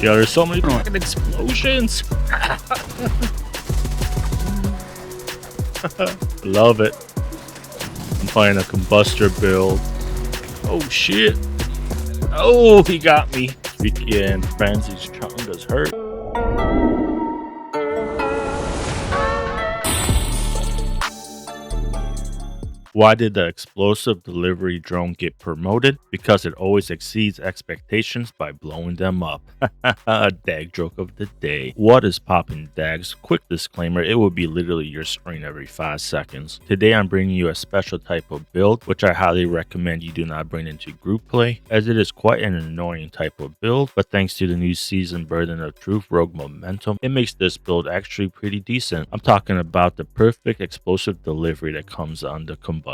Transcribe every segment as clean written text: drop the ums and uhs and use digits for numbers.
Yeah, there's so many fucking explosions. Love it. I'm playing a combustor build. Oh shit. Oh, he got me. Freaking Frenzy's Chunga's hurt. Why did the explosive delivery drone get promoted? Because it always exceeds expectations by blowing them up. D.a.g joke of the day. What is poppin' D.a.Gs? Quick disclaimer, it will be literally your screen every 5 seconds. Today I'm bringing you a special type of build, which I highly recommend you do not bring into group play, as it is quite an annoying type of build, but thanks to the new season Burden of Truth Rogue Momentum, it makes this build actually pretty decent. I'm talking about the perfect explosive delivery that comes on the Combustor.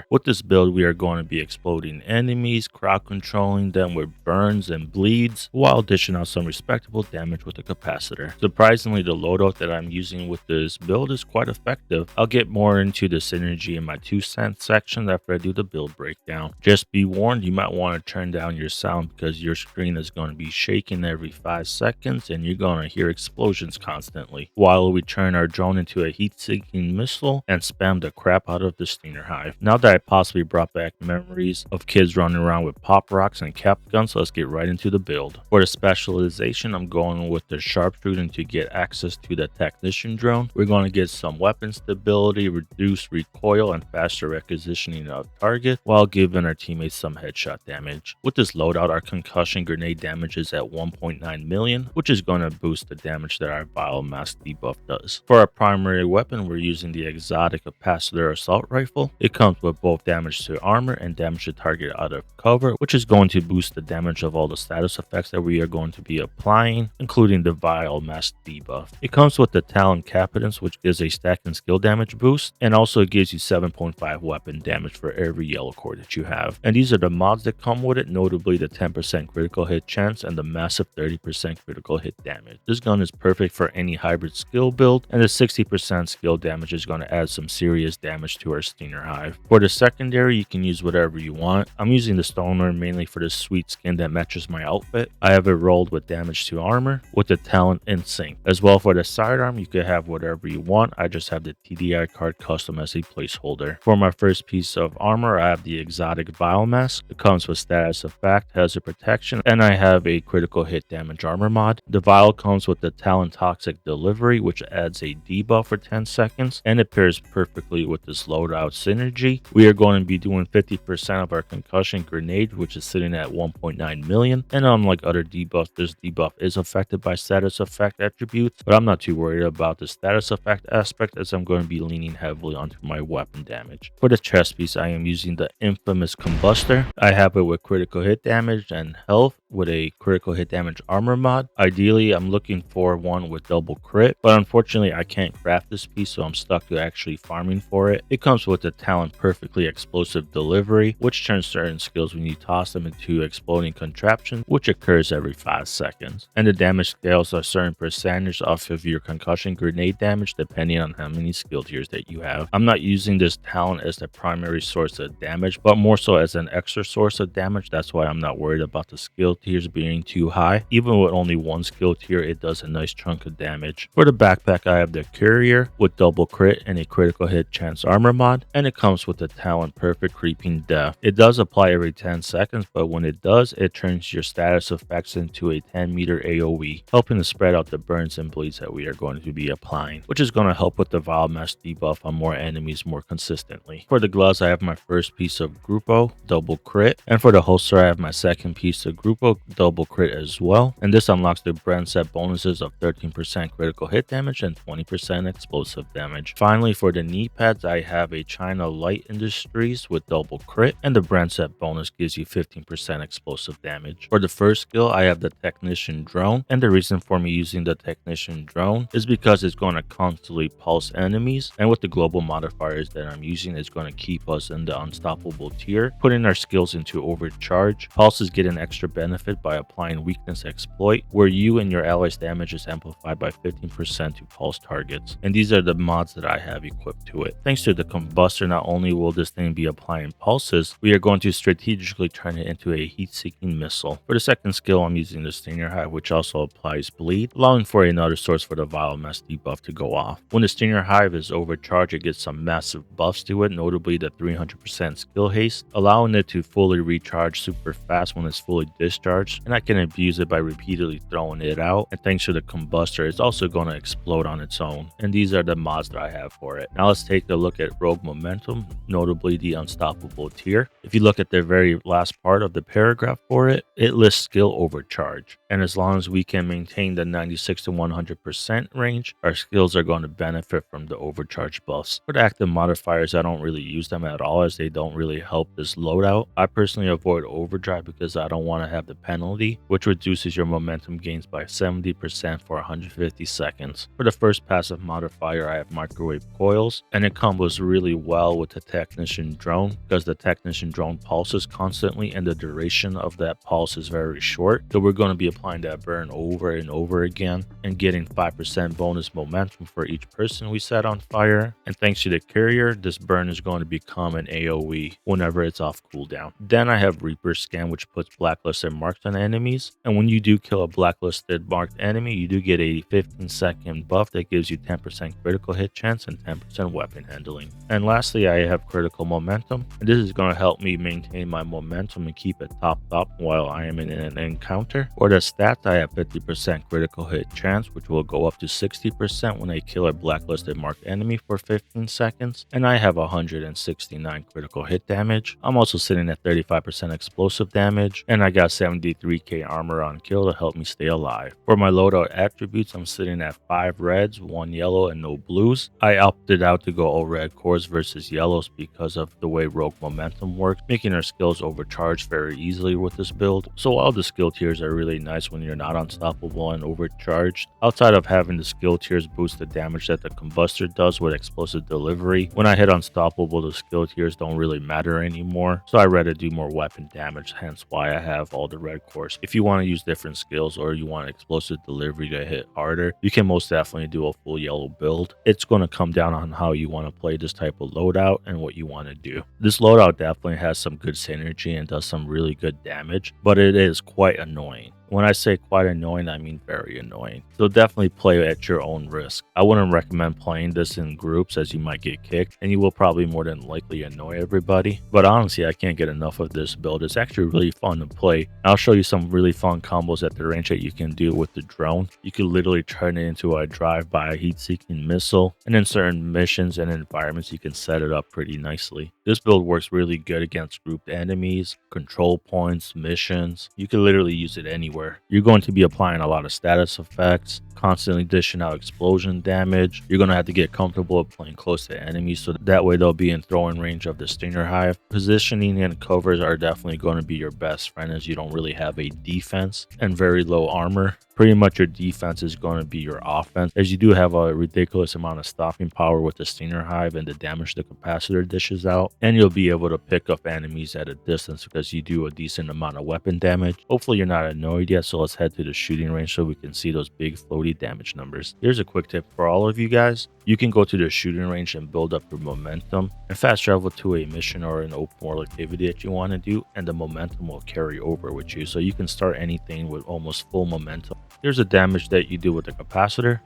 With this build, we are going to be exploding enemies, crowd controlling them with burns and bleeds, while dishing out some respectable damage with the capacitor. Surprisingly, the loadout that I'm using with this build is quite effective. I'll get more into the synergy in my 2 cents section after I do the build breakdown. Just be warned, you might want to turn down your sound because your screen is going to be shaking every 5 seconds and you're going to hear explosions constantly, while we turn our drone into a heat-seeking missile and spam the crap out of the Stinger Hive. Now that I possibly brought back memories of kids running around with pop rocks and cap guns, let's get right into the build. For the specialization, I'm going with the sharpshooting to get access to the technician drone. We're going to get some weapon stability, reduced recoil, and faster requisitioning of target, while giving our teammates some headshot damage. With this loadout, our concussion grenade damage is at 1.9 million, which is going to boost the damage that our biomass debuff does. For our primary weapon, we're using the exotic Capacitor Assault Rifle. It comes with both damage to armor and damage to target out of cover, which is going to boost the damage of all the status effects that we are going to be applying, including the biomass debuff. It comes with the Talon Capitance, which gives a stack and skill damage boost, and also it gives you 7.5 weapon damage for every yellow core that you have. And these are the mods that come with it, notably the 10% critical hit chance and the massive 30% critical hit damage. This gun is perfect for any hybrid skill build, and the 60% skill damage is going to add some serious damage to our Stinger Hive. For the secondary, you can use whatever you want. I'm using the Stoner mainly for the sweet skin that matches my outfit. I have it rolled with damage to armor with the Talon in sync. As well, for the sidearm, you could have whatever you want. I just have the TDI card custom as a placeholder. For my first piece of armor, I have the exotic biomass. It comes with status effect, hazard protection, and I have a critical hit damage armor mod. The vial comes with the Talon toxic delivery, which adds a debuff for 10 seconds, and it pairs perfectly with this loadout synergy. We are going to be doing 50% of our concussion grenade, which is sitting at 1.9 million. And unlike other debuffs, this debuff is affected by status effect attributes, but I'm not too worried about the status effect aspect as I'm going to be leaning heavily onto my weapon damage. For the chest piece, I am using the infamous Combustor. I have it with critical hit damage and health with a critical hit damage armor mod. Ideally, I'm looking for one with double crit, but unfortunately I can't craft this piece, so I'm stuck to actually farming for it. It comes with the Talon perfectly explosive delivery, which turns certain skills when you toss them into exploding contraptions, which occurs every 5 seconds. And the damage scales a certain percentage off of your concussion grenade damage depending on how many skill tiers that you have. I'm not using this Talon as the primary source of damage, but more so as an extra source of damage. That's why I'm not worried about the skill tiers being too high. Even with only one skill tier, it does a nice chunk of damage. For the backpack, I have the Courier with double crit and a critical hit chance armor mod, and it comes with the Talon perfect creeping death. It does apply every 10 seconds, but when it does, it turns your status effects into a 10-meter AoE, helping to spread out the burns and bleeds that we are going to be applying, which is going to help with the biomass debuff on more enemies more consistently. For the gloves, I have my first piece of Grupo, double crit, and for the holster, I have my second piece of Grupo, double crit as well, and this unlocks the brand set bonuses of 13% critical hit damage and 20% explosive damage. Finally, for the knee pads, I have a China Light Industries with double crit, and the brand set bonus gives you 15% explosive damage. For the first skill, I have the Technician Drone, and the reason for me using the Technician Drone is because it's going to constantly pulse enemies, and with the global modifiers that I'm using, it's going to keep us in the unstoppable tier, putting our skills into overcharge. Pulses get an extra benefit by applying weakness exploit, where you and your allies' damage is amplified by 15% to pulse targets, and these are the mods that I have equipped to it. Thanks to the Combustor, not only will this thing be applying pulses, we are going to strategically turn it into a heat-seeking missile. For the second skill, I'm using the Stinger Hive, which also applies bleed, allowing for another source for the Vile Mess debuff to go off. When the Stinger Hive is overcharged, it gets some massive buffs to it, notably the 300% skill haste, allowing it to fully recharge super fast when it's fully discharged, and I can abuse it by repeatedly throwing it out, and thanks to the Combustor, it's also going to explode on its own. And these are the mods that I have for it. Now let's take a look at Rogue Momentum, notably the Unstoppable tier. If you look at the very last part of the paragraph for it, it lists skill overcharge. And as long as we can maintain the 96 to 100% range, our skills are going to benefit from the overcharge buffs. For the active modifiers, I don't really use them at all as they don't really help this loadout. I personally avoid overdrive because I don't want to have the penalty, which reduces your momentum gains by 70% for 150 seconds. For the first passive modifier, I have microwave coils, and it combos really well with the technician drone because the technician drone pulses constantly and the duration of that pulse is very short. So we're going to be applying that burn over and over again and getting 5% bonus momentum for each person we set on fire. And thanks to the carrier, this burn is going to become an AoE whenever it's off cooldown. Then I have Reaper Scan, which puts blacklisted marks on enemies, and when you do kill a blacklisted marked enemy, you do get a 15-second buff that gives you 10% critical hit chance and 10% weapon handling. And lastly, I have critical momentum, and this is going to help me maintain my momentum and keep it topped up while I am in an encounter. For the stats, I have 50% critical hit chance, which will go up to 60% when I kill a blacklisted marked enemy for 15 seconds, and I have 169 critical hit damage. I'm also sitting at 35% explosive damage, and I got 73k armor on kill to help me stay alive. For my loadout attributes, I'm sitting at 5 reds, 1 yellow, and no blues. I opted out to go all red cores versus yellows because of the way Rogue Momentum works, making our skills overcharge very easily with this build. So while the skill tiers are really nice when you're not unstoppable and overcharged, outside of having the skill tiers boost the damage that the Combustor does with explosive delivery, when I hit unstoppable, the skill tiers don't really matter anymore, so I rather do more weapon damage, hence why I have all the red cores. If you want to use different skills or you want explosive delivery to hit harder, you can most definitely do a full yellow build. It's going to come down on how you want to play this type of loadout and what you want to do. This loadout definitely has some good synergy and does some really good damage, but it is quite annoying. When I say quite annoying, I mean very annoying. So definitely play at your own risk. I wouldn't recommend playing this in groups as you might get kicked and you will probably more than likely annoy everybody. But honestly, I can't get enough of this build. It's actually really fun to play. I'll show you some really fun combos at the range that you can do with the drone. You can literally turn it into a drive-by heat-seeking missile, and in certain missions and environments you can set it up pretty nicely. This build works really good against grouped enemies, control points, missions. You can literally use it anywhere. You're going to be applying a lot of status effects, constantly dishing out explosion damage. You're going to have to get comfortable with playing close to enemies so that way they'll be in throwing range of the Stinger Hive. Positioning and covers are definitely going to be your best friend as you don't really have a defense and very low armor. Pretty much your defense is going to be your offense, as you do have a ridiculous amount of stopping power with the Stinger Hive and the damage the capacitor dishes out, and you'll be able to pick up enemies at a distance because you do a decent amount of weapon damage. Hopefully you're not annoyed yet, so let's head to the shooting range so we can see those big floaty damage numbers. Here's a quick tip for all of you guys. You can go to the shooting range and build up your momentum and fast travel to a mission or an open world activity that you want to do, and the momentum will carry over with you, so you can start anything with almost full momentum. Here's the damage that you do with the capacitor.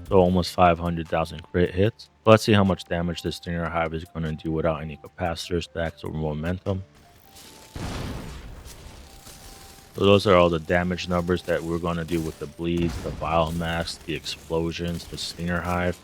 So almost 500,000 crit hits. Let's see how much damage this Stinger Hive is going to do without any capacitor stacks or momentum. So those are all the damage numbers that we're going to do with the bleeds, the Vile Mass, the explosions, the Stinger Hive.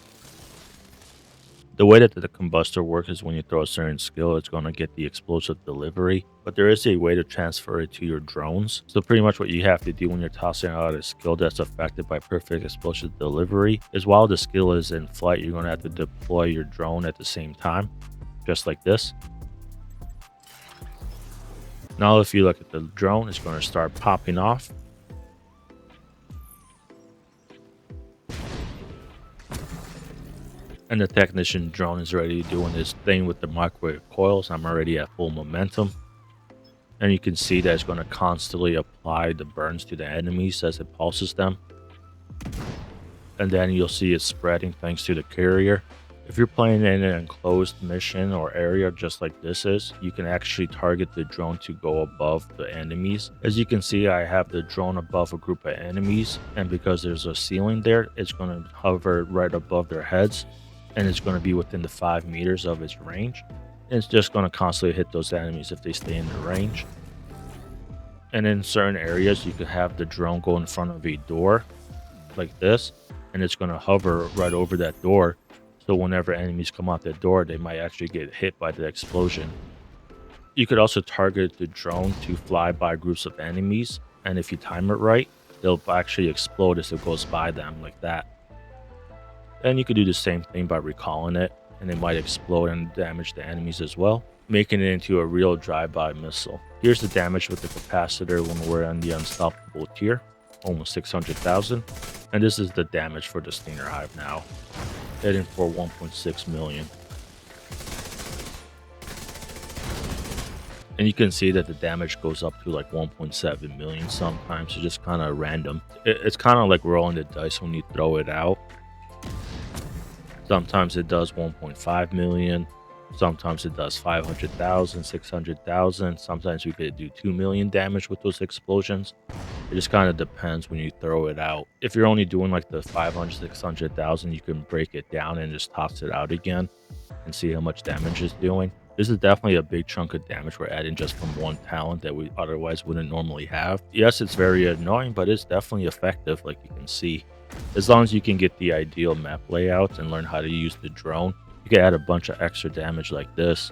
The way that the Combustor works is when you throw a certain skill, it's going to get the explosive delivery, but there is a way to transfer it to your drones. So pretty much what you have to do when you're tossing out a skill that's affected by perfect explosive delivery is while the skill is in flight, you're going to have to deploy your drone at the same time, just like this. Now if you look at the drone, it's going to start popping off. And the technician drone is already doing his thing with the microwave coils. I'm already at full momentum. And you can see that it's going to constantly apply the burns to the enemies as it pulses them. And then you'll see it spreading thanks to the carrier. If you're playing in an enclosed mission or area just like this is, you can actually target the drone to go above the enemies. As you can see, I have the drone above a group of enemies, and because there's a ceiling there, it's going to hover right above their heads, and it's going to be within the 5 meters of its range. And it's just going to constantly hit those enemies if they stay in the range. And in certain areas, you could have the drone go in front of a door like this, and it's going to hover right over that door. So whenever enemies come out that door, they might actually get hit by the explosion. You could also target the drone to fly by groups of enemies, and if you time it right, they'll actually explode as it goes by them like that. And you could do the same thing by recalling it, and it might explode and damage the enemies as well, making it into a real drive-by missile. Here's the damage with the capacitor when we're on the unstoppable tier, almost 600,000. And this is the damage for the Stinger Hive now, heading for 1.6 million. And you can see that the damage goes up to like 1.7 million sometimes. It's just kind of random. It's kind of like rolling the dice when you throw it out. Sometimes it does 1.5 million. Sometimes it does 500,000, 600,000. Sometimes we could do 2 million damage with those explosions. It just kind of depends when you throw it out. If you're only doing like the 500, 600,000, you can break it down and just toss it out again and see how much damage it's doing. This is definitely a big chunk of damage we're adding just from one talent that we otherwise wouldn't normally have. Yes, it's very annoying, but it's definitely effective, like you can see. As long as you can get the ideal map layout and learn how to use the drone, you can add a bunch of extra damage like this.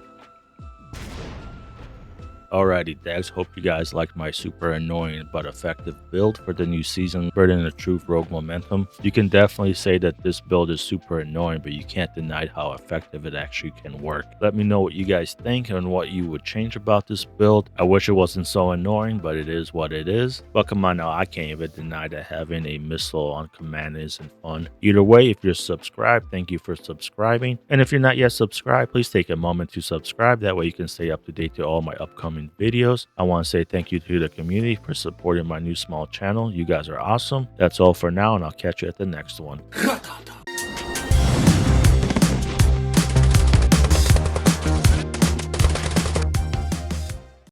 Alrighty, Dags, hope you guys liked my super annoying but effective build for the new season, spreading the true rogue momentum. You can definitely say that this build is super annoying, but you can't deny how effective it actually can work. Let me know what you guys think and what you would change about this build. I wish it wasn't so annoying, but it is what it is. But come on now, I can't even deny that having a missile on command isn't fun. Either way, if you're subscribed, thank you for subscribing. And if you're not yet subscribed, please take a moment to subscribe. That way you can stay up to date to all my upcoming videos. I want to say thank you to the community for supporting my new small channel. You guys are awesome. That's all for now, and I'll catch you at the next one.